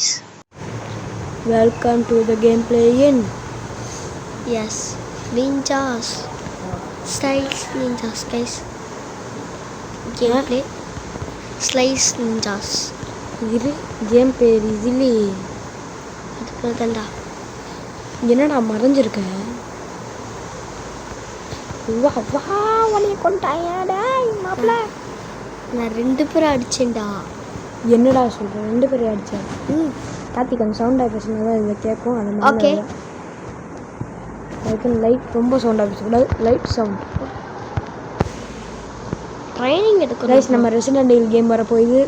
guys. Welcome to the gameplay in Yes, ninjas. Slice ninjas, guys. Gameplay. Slice ninjas. இது game பேர் இதுலே அது பேர் தான்டா. என்னடா மறைஞ்சிருக்க? வா வா வலிய கொண்டாயடா மாப்ள. நான் 2 பேரை அடிச்சேன்டா. என்னடா சொல்ற? 2 பேரை அடிச்சா? கார்த்தி கொஞ்சம் சவுண்டாக பேசினா தான் இதில் கேட்கும். அந்த மாதிரி ஓகே. அதுக்கு லைட் ரொம்ப சவுண்டாக பேசக்கூடாது. Light sound. ட்ரைனிங் எடுக்கணும். கைஸ், நம்ம ரெசிடென்ட் ஈவில் கேம் வர போகுது.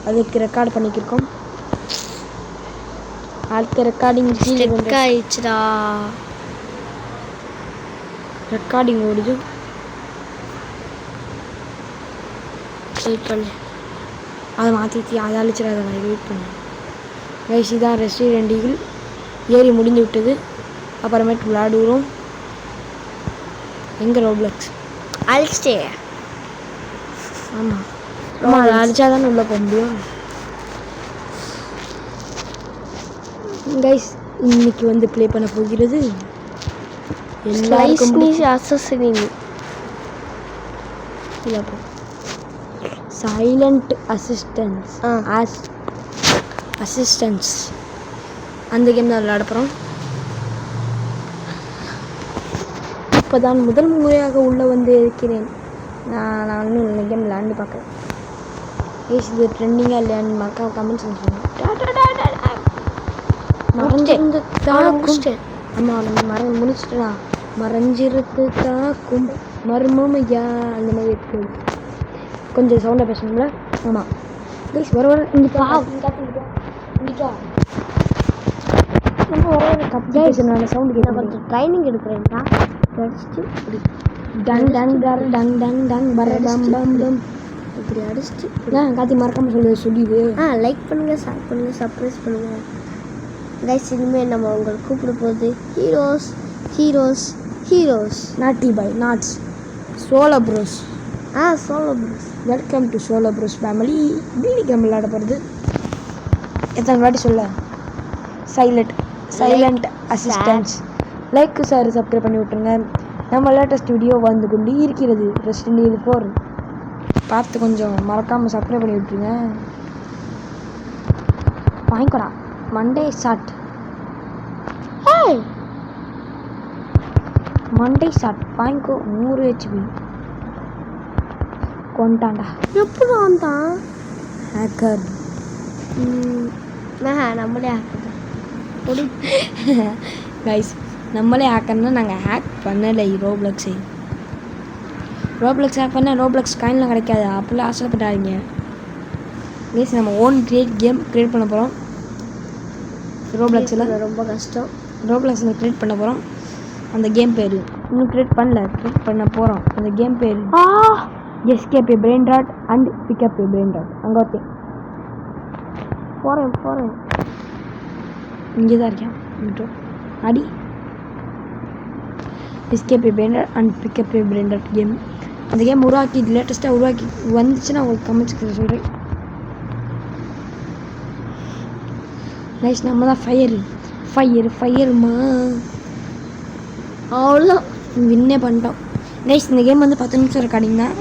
அதுக்கு ரெக்கார்ட் பண்ணிக்கிருக்கோம். அடுத்த ரெக்கார்டிங் ஆயிடுச்சுடா. ரெக்கார்டிங் ஓடுது. வெயிட் பண்ணு. அதை மாற்றி அதை அழிச்சிடாத. நான் வெயிட் பண்ணேன். கைஸ், இதான் ரெசிடென்ட் ஈவில். ஏறி முடிஞ்சு விட்டது. அப்புறமேட்டு விளையாடுவோம். எங்கே ரோப்ளக்ஸ் அழிச்சிட்டே. ஆமாம் ஆமாம், அதை அழிச்சா தானே உள்ளே போக முடியும். கைஸ், இன்னைக்கு வந்து ப்ளே பண்ண போகிறது எல்லாருக்கும் சைலண்ட் அசிஸ்டன்ஸ் அந்த கேம் தான் விளையாட போகிறோம். இப்போ தான் முதல் முறையாக உள்ளே வந்து இருக்கிறேன். நான் இன்னும் இந்த கேம் விளையாண்டு பார்க்குறேன். ஏஸ், இது ட்ரெண்டிங்காக இல்லையான்னு மக்கா கமெண்ட்ஸ் சொல்லுவேன். மறைஞ்சிருந்து தாக்கும். ஆமாம், நம்ம முடிச்சுட்டா. மறைஞ்சிருந்து தாக்கும் மர்மமையா அந்த மாதிரி இருக்கு. கொஞ்சம் சவுண்டாக பேசணும்ல. ஆமாம் கைஸ், வர இங்கிட்டா நம்ம வர கப்பி பேசுனால சவுண்டு கேட்க. கொஞ்சம் ட்ரைனிங் எடுக்கிறேன்டா. அடிச்சுட்டு இப்படி டங் டங் டர் டங் டங் டங் பர பம் பம் பம் இப்படி அடிச்சுட்டு காத்தி மறக்காமல் சொல்லிடு. லைக் பண்ணுங்கள், ஷேர் பண்ணுங்கள், சப்ஸ்கிரைப் பண்ணுங்கள். கைஸ், இனிமேல் நம்ம உங்களுக்கு கூப்பிட போகுது heroes heroes heroes. Naughty boy நாட்ஸ் solo bros. Solo bros. Welcome to solo bros family. பிடி கேம் விளையாட போகிறது. எத்தனை வாட்டி சொல்ல? Silent assistance. Like sir subscribe பண்ணி விட்டுருங்க. நம்ம லேட்டஸ்ட் வீடியோ வந்து கொண்டு இருக்கிறது. ரெசிடென்ட் ஈவில் 4 பார்த்து கொஞ்சம் மறக்காமல் சப்ஸ்கிரைப் பண்ணி விட்டுருங்க. வாங்கிக்கோடா மண்டே ஷாட். மண்டே ஷாட் வாங்கிக்கோ. 100 HP கொண்டாண்டா. எப்படி வந்தான்? ஹேக்கர். நம்மளே ஹேக்கர் கைஸ், நம்மளே ஹேக்கர்னா நாங்கள் ஹேக் பண்ணலை. ரோப்ளக்ஸ் ஹேக் பண்ணால் ரோப்ளக்ஸ் காயின்லாம் கிடைக்காது. அப்படிலாம் ஆசைப்பட்டாங்க. கைஸ், நம்ம ஓன் கேம் க்ரியேட் பண்ண போகிறோம். ரோப்ளக்ஸில் ரொம்ப கஷ்டம். ரோப்ளக்ஸில் க்ரியேட் பண்ண போகிறோம். அந்த கேம் பேர் இன்னும் க்ரியேட் பண்ண போகிறோம். அந்த கேம் பேர் escape a brain rot and pick up a brain rot. அங்கே ஓகே போகிறேன். இங்கே தான் இருக்கேன். அடி escape a brain rot and pick up a brain rot game. அந்த கேம் லேட்டஸ்ட்டாக உருவாக்கி வந்துச்சுன்னா உங்களுக்கு கமெண்ட்ஸ் சொல்கிறேன். நைஸ், நம்ம தான் ஃபயருமா அவ்வளோ வின்னே பண்ணிட்டோம். நைஸ், இந்த கேம் வந்து 10 நிமிஷம் ரெக்கார்டிங் தான்.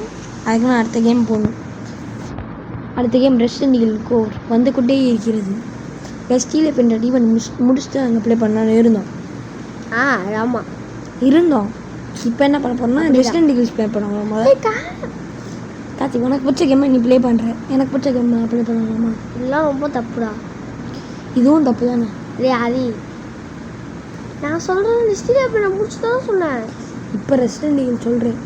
அதுக்கு நான் அடுத்த கேம் போகணும். அடுத்த கேம் ரெசிடென்ட் ஈவில் 4 வந்து கொண்டே இருக்கிறது. ஸ்டீல் பென்ற ஈவன் முடிச்சுட்டு அங்கே ப்ளே பண்ணலான்னு இருந்தோம். ஆமாம் இருந்தோம். இப்போ என்ன பண்ண போகிறோம்னா ரெசிடென்ட் ஈவில் ப்ளே பண்ணுவோம். கார்த்தி, உனக்கு பிடிச்ச கேமை நீ ப்ளே பண்ணுற. எனக்கு பிடிச்ச கேம் நான் ப்ளே பண்ணலாமா? இதெல்லாம் ரொம்ப தப்புடா. இதுவும் தப்பு தானே? அது நான் சொல்கிறேன். லிஸ்டில் நான் முடிச்சுதான் சொன்னேன். இப்போ ரெசிடென்ட் ஈவில் சொல்கிறேன்.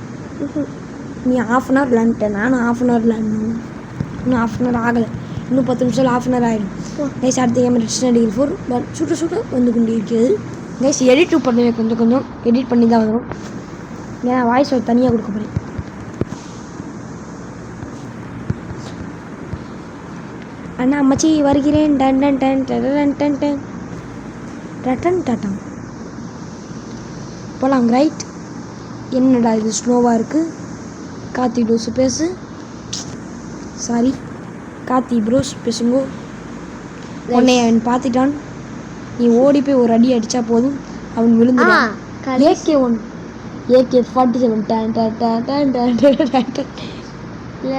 நீ 1/2 hour விளாண்டுட்டேன். நானும் 1/2 hour விளாடணும். இன்னும் 1/2 hour ஆகலை. இன்னும் 10 நிமிஷம் 1/2 hour ஆகிடும். கைஸ், அடுத்த கேம் ரெசிடென்ட் ஈவில் 4 சுட்ட வந்து கொண்டு இருக்கிறது. கைஸ், எடிட் பண்ணுவேன். கொஞ்சம் எடிட் பண்ணி தான் வரும். ஏன்னா வாய்ஸ் ஒரு தனியாக கொடுக்க போகிறேன். அண்ணா அம்மாச்சி வருகிறேன். டன் டன் டன் டன் டன் டன் டன் டன் போகலாம். ரைட். என்னடா இது ஸ்லோவாக இருக்குது? கார்த்தி டோஸு பேசு. சாரி கார்த்தி ப்ரோஸ் பேசுங்கோ. உன்னை அவன் பார்த்துட்டான், நீ ஓடி போய் ஒரு அடி அடித்தா போதும், அவன் விழுந்துட்டான். AK-1 AK-47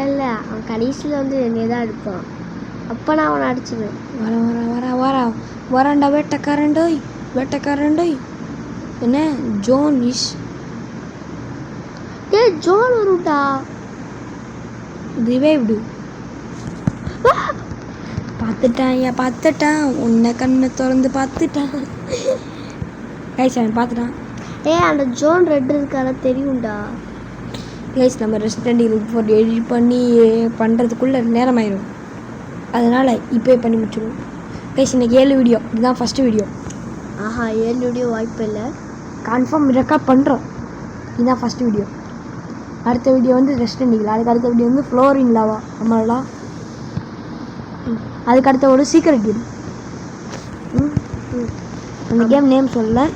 இல்லை அவன் கடைசியில் வந்து என்னைய தான் அடிப்பான். அப்போ நான் அவனை அடிச்சிடுவேன். வராண்டா வேட்டைக்காரண்டோய். என்ன ஜோன் இஸ் ஜோன் வரும்டா. ரிவைவ்டு. பார்த்துட்டான் உன்னை கண்ணை திறந்து பார்த்துட்டான். கைஸ் அவன் பார்த்துட்டான். அந்த ஜோன் ரெட் இருக்கான தெரியும்டா. கைஸ் நம்ம ரெஸ்டாரண்ட் ரிப்போர்ட் எடிட் பண்ணி பண்ணுறதுக்குள்ளே நேரம் ஆயிடும். அதனால் இப்போ பண்ணி முடிச்சிடுவோம். கைஸ் இன்னைக்கு 7 வீடியோ, இதுதான் ஃபஸ்ட்டு வீடியோ. 7 வீடியோ வாய்ப்பு இல்லை, கன்ஃபார்ம் ரெக்கார்ட் பண்ணுறோம். இதுதான் ஃபஸ்ட்டு வீடியோ. அடுத்த வீடியோ வந்து ரெஸ்டாரண்ட் ஈகிள், அதுக்கு அடுத்த வீடியோ வந்து ஃப்ளோரின் லாவா நம்மளாம், அதுக்கு அடுத்த ஒரு சீக்ரெட் கேம். அந்த கேம் நேம் சொல்லலாம்,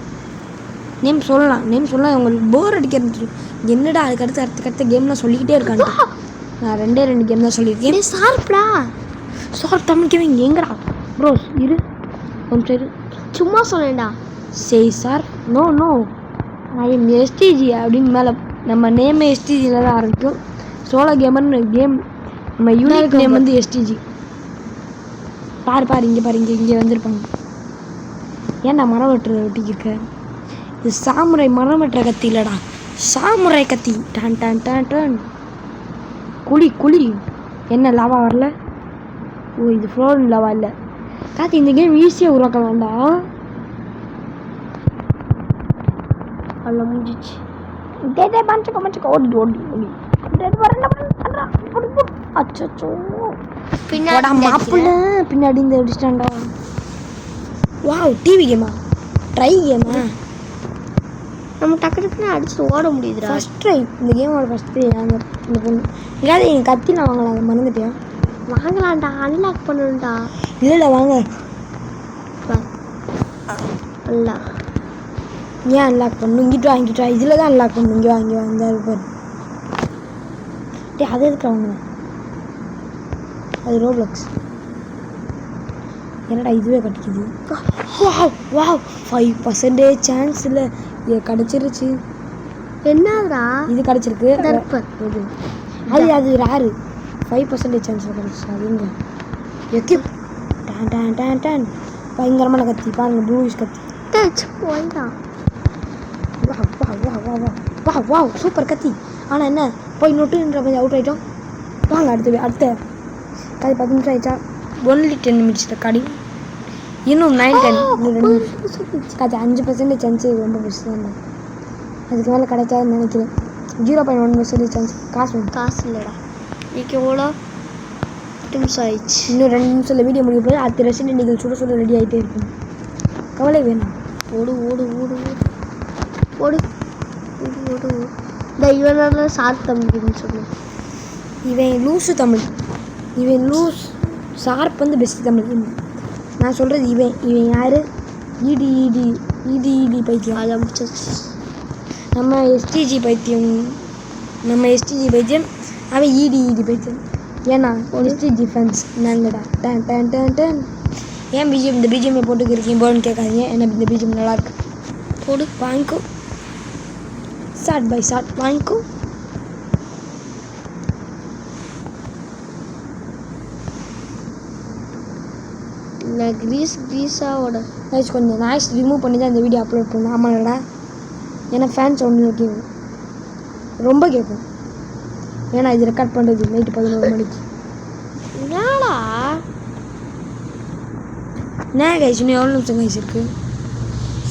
உங்களுக்கு போர் அடிக்க ஆரம்பிச்சிடும். என்னடா அதுக்கு அடுத்த கேம்லாம் சொல்லிக்கிட்டே இருக்கான்ட்டு நான் 2 கேம் தான் சொல்லியிருக்கேன். சார் தமிழ் கேமிங் எங்கடா ப்ரோஸ் இரு சரி சும்மா சொல்லேன்டா. சரி sir no I am STG அப்படின்னு மேலே நம்ம நேமே எஸ்டிஜியில் தான் ஆரம்பிக்கும். சோலோ கேமர்னு கேம் நம்ம யூனிக் நேம் வந்து எஸ்டிஜி. பாரு இங்கே வந்திருப்பாங்க. ஏன்டா மரம் வெட்டிக்கிருக்க? இது சாமுரை மரம் வெட்டுற கத்தி இல்லைடா, சாமுரை கத்தி. டான் குழி. என்ன லாவா வரல? ஓ இது ஃப்ளோரின் லாவா இல்லை. காத்தி இந்த கேம் ஈஸியாக உருவாக்க வேண்டாம். அதில் முடிஞ்சிச்சு. அச்சோ பின்னாடி இந்த அடிச்சிட்டான்டா. வாவ் டிவி கேமா, ட்ரை கேமா, நம்ம டக்குன்னு அடிச்சுட்டு ஓட முடியுதுடா. ஃபஸ்ட் ட்ரை இந்த கேமோட ஃபஸ்ட் ட்ரை. நாங்கள் இந்த பொண்ணு இல்லாத எங்கள் கத்திலாம் வாங்கலாம், அதை மறந்துட்டியா? வாங்கலாம்டா, அன்லாக் பண்ணணும்டா. இல்லை வாங்க. அல்லா ஏன் அன்லாக் பண்ணணும்? இங்கிட்டு வா இதில் தான் அன்லாக் பண்ணணும். இங்கே வா இந்த பாரு. டே அது எதுக்கு வாங்க? அது ரோப்ளக்ஸ். என்னடா இதுவே கிடைக்குது? வாவ் 5% சான்ஸ் இல்லை, இது கிடச்சிருச்சு. என்னடா இது கிடச்சிருக்கு. அது ரேரு. 5% சான்ஸில் கிடச்சிச்சு. அது எங்கே எக்கிப் டான் பயங்கரமான கத்தி பாருங்க, ப்ளூயிஷ் கத்தி. வா சூப்பர் கத்தி. ஆனால் என்ன போய் நொட்டுன்ற மாதிரி அவுட் ஆகிட்டோம். வாங்க அடுத்த கதை 10 நிமிஷம் ஆயிடுச்சா? ஒன்லி 10 மினிட்ஸ் ரெக்கார்டி. இன்னும் 9-10 கதை 5% சான்ஸு ரொம்ப பெஸ்ட் தான். அதுக்கு மேலே கிடைக்காதுன்னு நினைக்கிறேன். 0.1% சான்ஸ். காசு இல்லைடா. இன்னைக்கு எவ்வளோ நிமிஷம் ஆயிடுச்சு? இன்னும் 2 நிமிஷத்தில் வீடியோ முடிய போது. அடுத்த ரெசிடென்ட் நீங்கள் சுட ரெடி ஆகிட்டே இருக்கும். கவலை வேணாம். ஓடு. இந்த இவனால சார் தமிழ்னு சொன்னேன். இவன் லூஸு தமிழ். இவன் லூஸ். ஷார்ப் வந்து பெஸ்ட் தமிழ். நான் சொல்கிறது இவன் யார்? இடி பைத்தியம். அதை முடிச்சாச்சு. நம்ம எஸ்டிஜி பைத்தியம். அவன் இடி பைத்தியம். ஏன்னா எஸ்டிஜி ஃபேன்ஸ் நாங்கடா. டன் ஏன் பிஜிஎம் இந்த பிஜிஎம்ஐ போட்டுக்கு இருக்கீங்க போலன்னு கேட்காதீங்க. ஏன்னா இந்த பிஜிஎம் நல்லாயிருக்கு. போடு வாங்கிக்கோ. ஷார்ட் பை ஷார்ட் வாங்கிக்கோ. நான் க்ரீஸாவோட கொஞ்சம் நாய்ஸ் ரிமூவ் பண்ணி தான் இந்த வீடியோ அப்லோட் பண்ணேன். ஆமாடா, ஏன்னா ஃபேன் சவுண்டு கேட்கும், ரொம்ப கேட்கும். ஏன்னா இது ரெக்கார்ட் பண்ணுறது நைட்டு 11 மணிக்கு. என்னடா கைஸ் இன்னும் எவ்வளோ நிமிஷம் கைஸ் இருக்குது?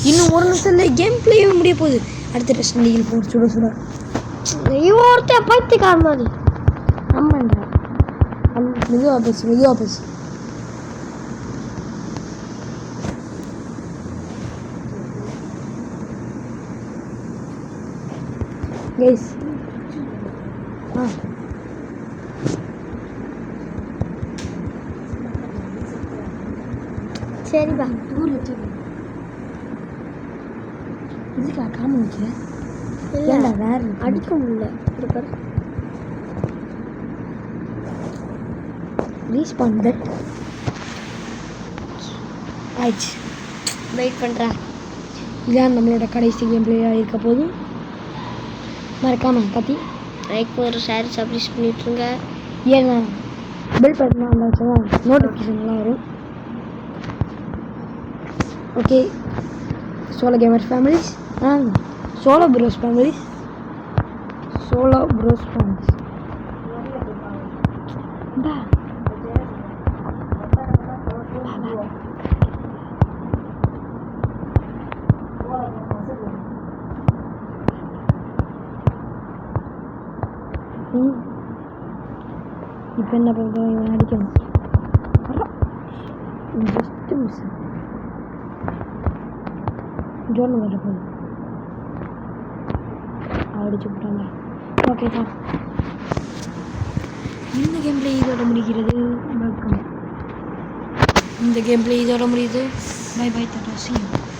இன்னும் 1 நிமிஷம் இல்லை, கேம் பிளேயே முடிய போகுது. அடுத்த டெஸ்ட் நீங்கள் போட்டு சுட ஒருத்த பைத்தியக்கார மாதிரி. ஆமாண்டா, மெதுவாக பேசு. கைஸ் சரிப்பா. இதுக்கா காம வைக்கிற? இல்லை வேறு அடிக்க முடியல. இருப்பார் ரீஸ்பான் தட் ஆயிடுச்சு. வெயிட் பண்ணுறேன். இதான் நம்மளோட கடைசி கேம் பிளேயாக இருக்க போது. மறக்காமல் கத்தி லைக் ஒரு ஷேர் சப்ஸ்கிரைப் பண்ணிட்டுருங்க. ஏன்னா பெல் பட்டன் வந்தாச்சுன்னா நோட்டிஃபிகேஷன்லாம் வரும். Okay, solo gamer families, solo bros families, இப்போ என்ன பண்ணுறோம், இவன் அடிக்கணும். ஜஸ்ட்டு மிஸ் ஜோன் வர போகுது, அடிச்சு விட்டாங்க. ஓகே தான், இந்த கேம் பிளே இதோட முடிகிறது. வெல்கம். இந்த கேம் பிளே இதோட முடியுது. பை பை, டாடா, see you.